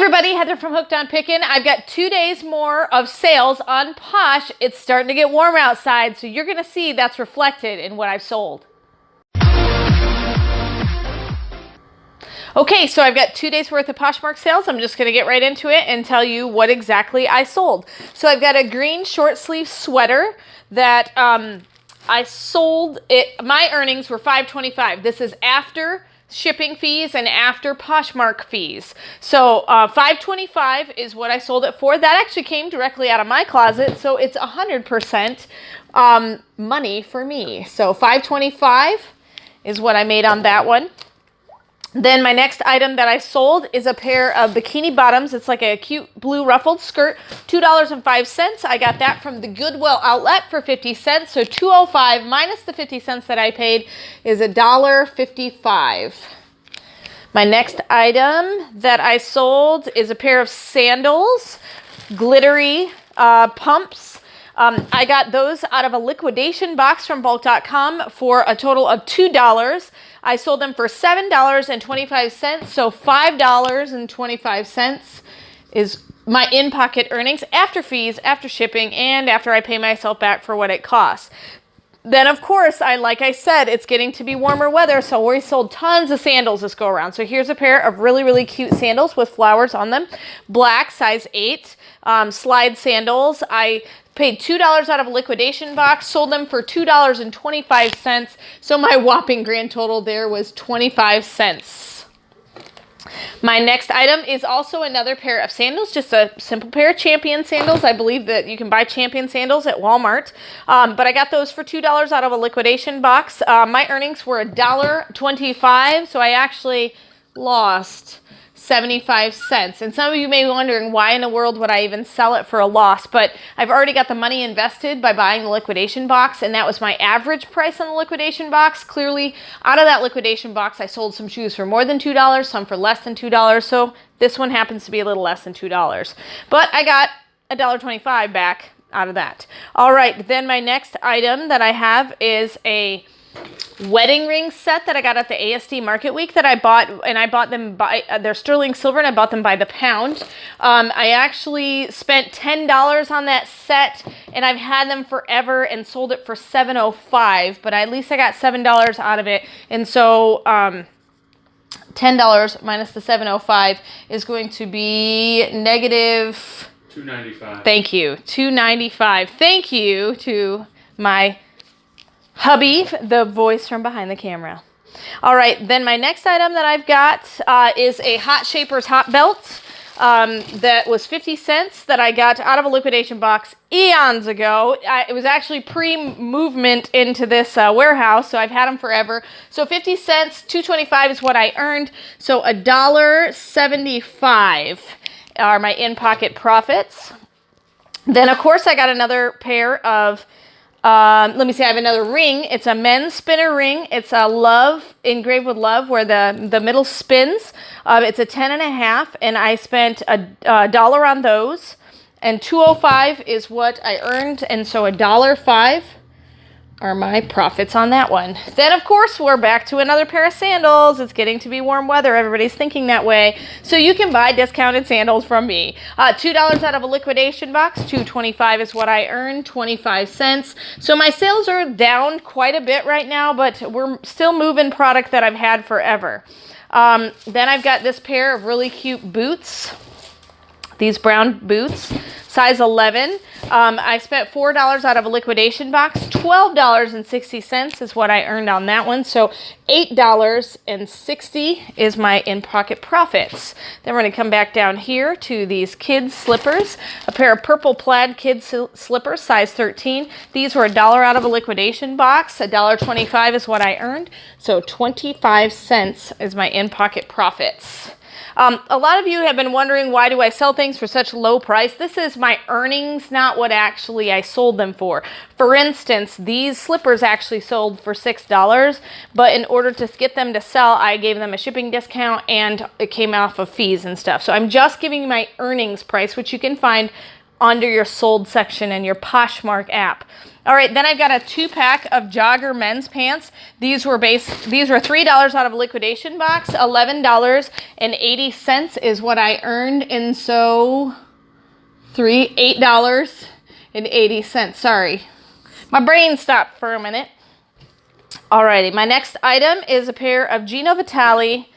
everybody, Heather from Hooked on Pickin. I've got 2 days more of sales on Posh. It's starting to get warmer outside, so you're going to see that's reflected in what I've sold. Okay, so I've got 2 days worth of Poshmark sales. I'm just going to get right into it and tell you what exactly I sold. So I've got a green short sleeve sweater that I sold. My earnings were $5.25. This is after shipping fees and after Poshmark fees. So $5.25 is what I sold it for. That actually came directly out of my closet, so it's 100% money for me. So $5.25 is what I made on that one. Then my next item that I sold is a pair of bikini bottoms. It's like a cute blue ruffled skirt, $2.05. I got that from the Goodwill outlet for 50 cents. So $2.05 minus the 50 cents that I paid is $1.55. My next item that I sold is a pair of sandals, glittery pumps. I got those out of a liquidation box from bulk.com for a total of $2. I sold them for $7.25, so $5.25 is my in-pocket earnings after fees, after shipping, and after I pay myself back for what it costs. Then, of course, like I said, it's getting to be warmer weather, so we sold tons of sandals this go around. So here's a pair of really, really cute sandals with flowers on them. Black, size 8, slide sandals. I paid $2 out of a liquidation box, sold them for $2.25. So my whopping grand total there was 25 cents. My next item is also another pair of sandals, just a simple pair of Champion sandals. I believe that you can buy Champion sandals at Walmart, but I got those for $2 out of a liquidation box. My earnings were $1.25, so I actually lost 75 cents. And some of you may be wondering, why in the world would I even sell it for a loss? But I've already got the money invested by buying the liquidation box, and that was my average price on the liquidation box. Clearly, out of that liquidation box, I sold some shoes for more than $2, some for less than $2, so this one happens to be a little less than $2. But I got $1.25 back out of that. All right, then my next item that I have is a wedding ring set that I got at the ASD Market Week that I bought, and I bought them by, they're sterling silver, and I bought them by the pound. I actually spent $10 on that set, and I've had them forever and sold it for $7.05, but at least I got $7 out of it, and so $10 minus the $7.05 is going to be negative $2.95. Thank you, $2.95. Thank you to my hubby, the voice from behind the camera. All right, then my next item that I've got is a Hot Shapers hot belt that was 50 cents that I got out of a liquidation box eons ago. It was actually pre-movement into this warehouse, so I've had them forever. So 50 cents, $2.25 is what I earned, so $1.75 are my in-pocket profits. Then, of course, I got another pair of let me see, I have another ring. It's a men's spinner ring. It's a love, engraved with love, where the middle spins. It's a 10.5, and I spent $1 on those, and $2.05 is what I earned, and so $1.05 are my profits on that one. Then, of course, we're back to another pair of sandals. It's getting to be warm weather. Everybody's thinking that way. So you can buy discounted sandals from me. $2 out of a liquidation box. $2.25 is what I earned, 25 cents. So my sales are down quite a bit right now, but we're still moving product that I've had forever. Then I've got this pair of really cute boots. These brown boots, size 11. I spent $4 out of a liquidation box. $12.60 is what I earned on that one. So $8.60 is my in-pocket profits. Then we're going to come back down here to these kids slippers. A pair of purple plaid kids slippers, size 13. These were $1 out of a liquidation box. $1.25 is what I earned. So 25 cents is my in-pocket profits. A lot of you have been wondering, why do I sell things for such low price? This is my earnings, not what actually I sold them for. For instance, these slippers actually sold for $6, but in order to get them to sell, I gave them a shipping discount, and it came off of fees and stuff. So I'm just giving you my earnings price, which you can find under your sold section in your Poshmark app. All right, then I've got a 2-pack of jogger men's pants. These were $3 out of a liquidation box. $11.80 is what I earned, and so $8.80. Sorry, my brain stopped for a minute. Alrighty, my next item is a pair of Gino Vitale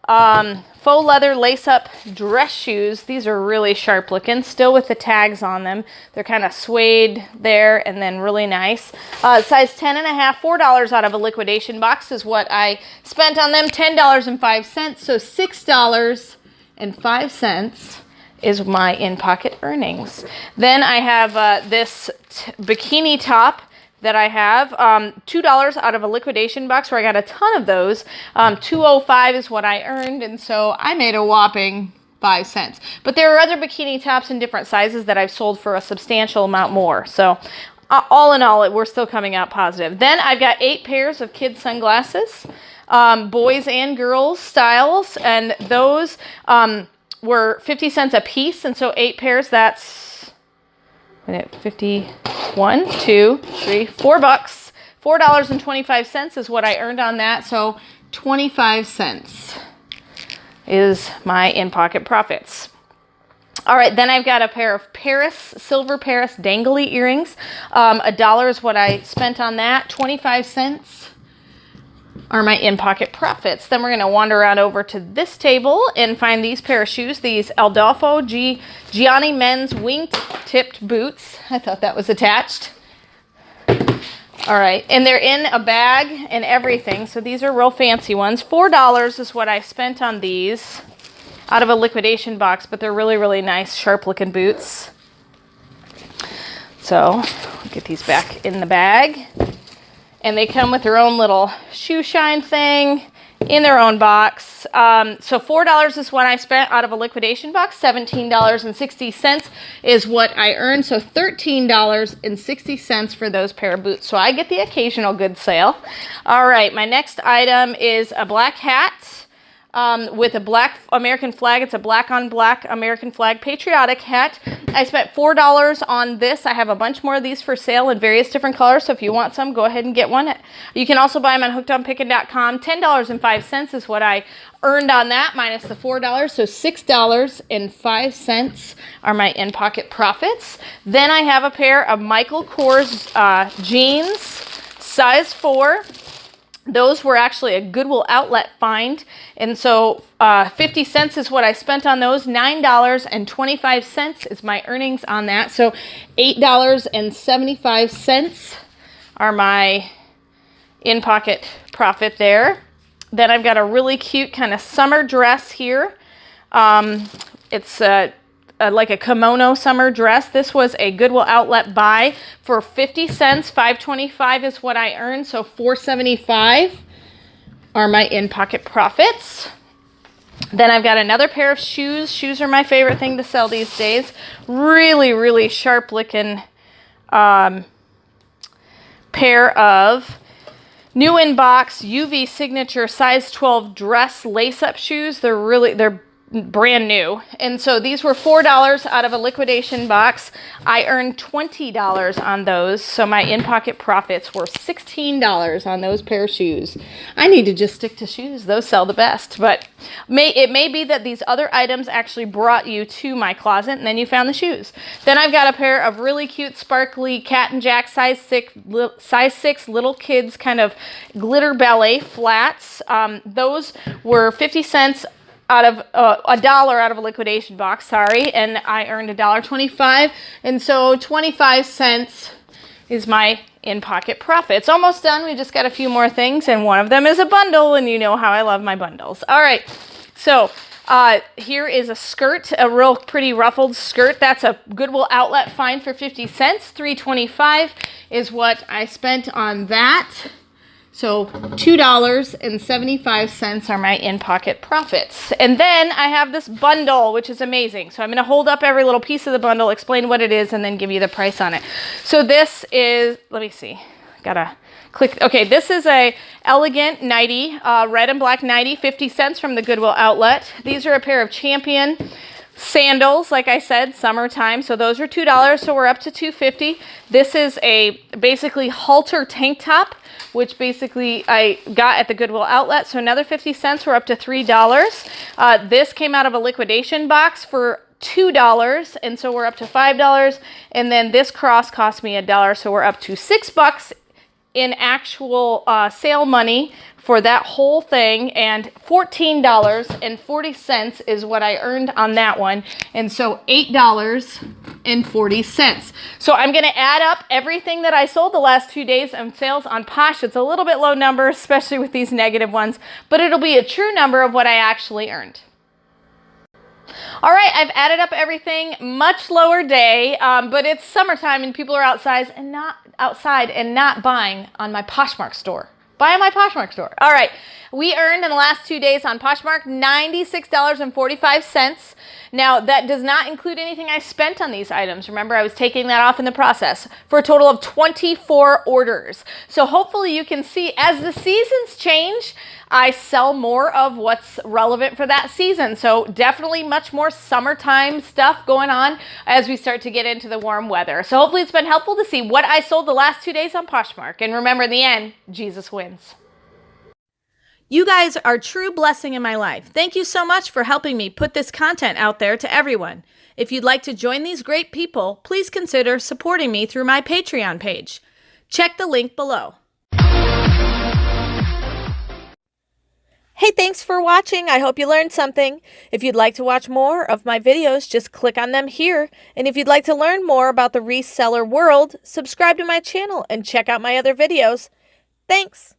faux leather lace-up dress shoes. These are really sharp looking, still with the tags on them. They're kind of suede there and then really nice. Size 10.5, $4 out of a liquidation box is what I spent on them. $10.05, so $6.05 is my in-pocket earnings. Then I have this bikini top that I have, $2 out of a liquidation box where I got a ton of those. $2.05 is what I earned, and so I made a whopping 5 cents. But there are other bikini tops in different sizes that I've sold for a substantial amount more. So all in all, we're still coming out positive. Then I've got 8 pairs of kids sunglasses, boys and girls styles, and those were 50 cents a piece, and so 8 pairs, that's 51, 2, 3, $4. $4.25 is what I earned on that, so 25 cents is my in-pocket profits. All right, then I've got a pair of silver Paris dangly earrings. $1 is what I spent on that. 25 cents are my in-pocket profits. Then we're going to wander around over to this table and find these pair of shoes, these Adolfo Gianni men's wing-tipped boots. I thought that was attached. All right, and they're in a bag and everything, so these are real fancy ones. $4 is what I spent on these out of a liquidation box, but they're really, really nice, sharp-looking boots. So, I'll get these back in the bag. And they come with their own little shoe shine thing in their own box. So $4 is what I spent out of a liquidation box. $17.60 is what I earned. So $13.60 for those pair of boots. So I get the occasional good sale. All right, my next item is a black hat. With a black American flag. It's a black on black American flag patriotic hat. I spent $4 on this. I have a bunch more of these for sale in various different colors, so if you want some, go ahead and get one. You can also buy them on hookedonpickin.com. $10.05 is what I earned on that, minus the $4, so $6.05 are my in-pocket profits. Then I have a pair of Michael Kors jeans, size 4. Those were actually a Goodwill outlet find, and so 50 cents is what I spent on those. $9.25 is my earnings on that, so $8.75 are my in-pocket profit there. Then I've got a really cute kind of summer dress here. It's like a kimono summer dress. This was a Goodwill outlet buy for 50 cents. $5.25 is what I earned, so $4.75 are my in-pocket profits. Then I've got another pair of shoes. Shoes are my favorite thing to sell these days. Really, really sharp looking pair of new in box UV signature size 12 dress lace-up shoes. They're brand new, and so these were $4 out of a liquidation box. I earned $20 on those, so my in-pocket profits were $16 on those pair of shoes. I need to just stick to shoes. Those sell the best, but it may be that these other items actually brought you to my closet, and then you found the shoes. Then I've got a pair of really cute sparkly Cat and Jack size 6 little kids kind of glitter ballet flats. Those were 50 cents out of $1 out of a liquidation box, and I earned $1.25, and so 25 cents is my in-pocket profit. It's almost done. We just got a few more things, and one of them is a bundle, and you know how I love my bundles. All right, so here is a skirt, a real pretty ruffled skirt. That's a Goodwill outlet find for 50 cents. $3.25 is what I spent on that. So $2.75 are my in-pocket profits. And then I have this bundle, which is amazing. So I'm going to hold up every little piece of the bundle, explain what it is, and then give you the price on it. So this is, let me see, gotta click. Okay, this is a elegant nightie, red and black nightie, 50 cents from the Goodwill outlet. These are a pair of Champion Sandals, like I said, summertime. So those are $2. So we're up to $2.50. This is a basically halter tank top, which basically I got at the Goodwill outlet. So another 50 cents. We're up to $3. This came out of a liquidation box for $2, and so we're up to $5. And then this cross cost me $1, so we're up to $6 in actual sale money for that whole thing, and $14.40 is what I earned on that one, and so $8.40. So I'm going to add up everything that I sold the last 2 days on sales on Posh. It's a little bit low number, especially with these negative ones, but it'll be a true number of what I actually earned. All right, I've added up everything. Much lower day, but it's summertime and people are outside and not buying on my Poshmark store. Buy on my Poshmark store. All right, we earned in the last 2 days on Poshmark $96.45. Now, that does not include anything I spent on these items. Remember, I was taking that off in the process for a total of 24 orders. So hopefully you can see as the seasons change, I sell more of what's relevant for that season. So definitely much more summertime stuff going on as we start to get into the warm weather. So hopefully it's been helpful to see what I sold the last 2 days on Poshmark. And remember, in the end, Jesus wins. You guys are a true blessing in my life. Thank you so much for helping me put this content out there to everyone. If you'd like to join these great people, please consider supporting me through my Patreon page. Check the link below. Hey, thanks for watching. I hope you learned something. If you'd like to watch more of my videos, just click on them here. And if you'd like to learn more about the reseller world, subscribe to my channel and check out my other videos. Thanks.